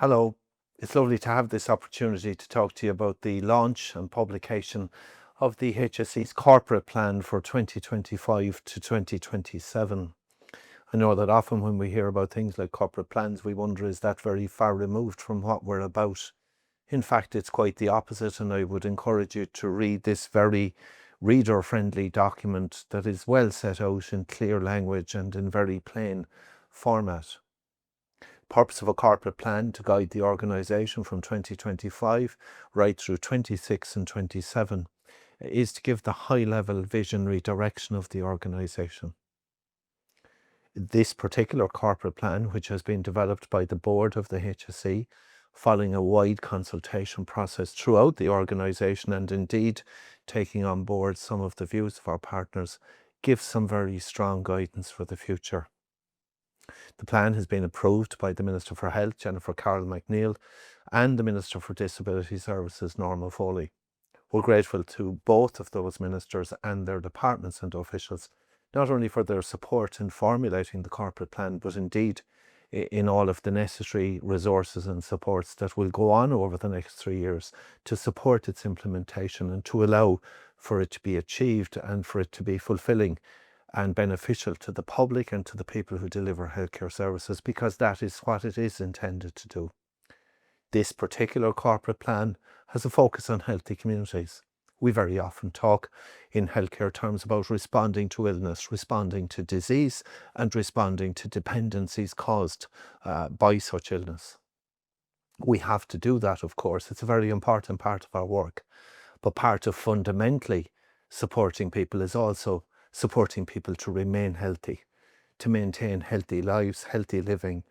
Hello, it's lovely to have this opportunity to talk to you about the launch and publication of the HSE's Corporate Plan for 2025 to 2027. I know that often when we hear about things like corporate plans, we wonder, is that very far removed from what we're about? In fact, it's quite the opposite, and I would encourage you to read this very reader-friendly document that is well set out in clear language and in very plain format. Purpose of a corporate plan to guide the organisation from 2025 right through 26 and 27 is to give the high-level visionary direction of the organisation. This particular corporate plan, which has been developed by the board of the HSE, following a wide consultation process throughout the organisation and indeed taking on board some of the views of our partners, gives some very strong guidance for the future. The plan has been approved by the Minister for Health, Jennifer Carroll McNeill, and the Minister for Disability Services, Norma Foley. We're grateful to both of those ministers and their departments and officials, not only for their support in formulating the corporate plan, but indeed in all of the necessary resources and supports that will go on over the next 3 years to support its implementation and to allow for it to be achieved and for it to be fulfilling and beneficial to the public and to the people who deliver healthcare services, because that is what it is intended to do. This particular corporate plan has a focus on healthy communities. We very often talk in healthcare terms about responding to illness, responding to disease, and responding to dependencies caused by such illness. We have to do that, of course. It's a very important part of our work. But part of fundamentally supporting people is also supporting people to remain healthy, to maintain healthy lives, healthy living,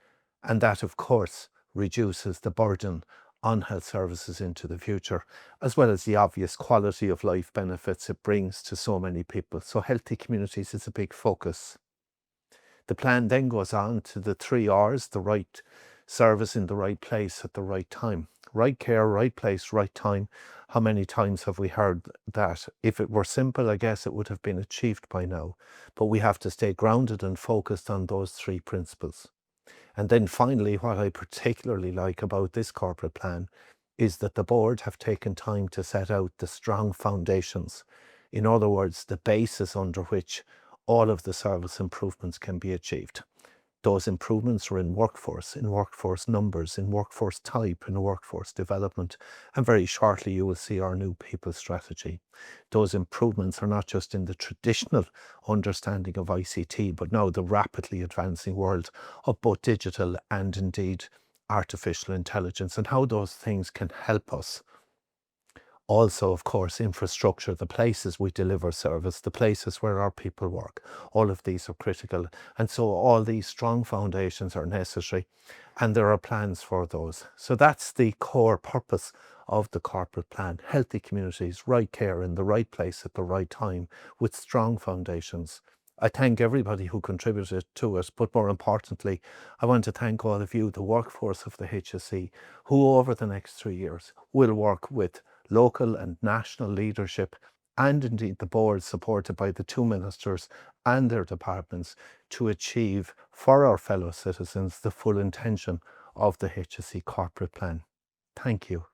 and that, of course, reduces the burden on health services into the future, as well as the obvious quality of life benefits it brings to so many people. So healthy communities is a big focus. The plan then goes on to the 3 R's, the right service in the right place at the right time. Right care, right place, right time. How many times have we heard that? If it were simple, I guess it would have been achieved by now. But we have to stay grounded and focused on those 3 principles. And then finally, what I particularly like about this corporate plan is that the board have taken time to set out the strong foundations. In other words, the basis under which all of the service improvements can be achieved. Those improvements are in workforce numbers, in workforce type, in workforce development, and very shortly you will see our new people strategy. Those improvements are not just in the traditional understanding of ICT, but now the rapidly advancing world of both digital and indeed artificial intelligence, and how those things can help us. Also, of course, infrastructure, the places we deliver service, the places where our people work, all of these are critical. And so all these strong foundations are necessary, and there are plans for those. So that's the core purpose of the corporate plan: healthy communities, right care in the right place at the right time, with strong foundations. I thank everybody who contributed to it, but more importantly, I want to thank all of you, the workforce of the HSE, who over the next 3 years will work with local and national leadership and indeed the board, supported by the 2 ministers and their departments, to achieve for our fellow citizens the full intention of the HSE corporate plan. Thank you.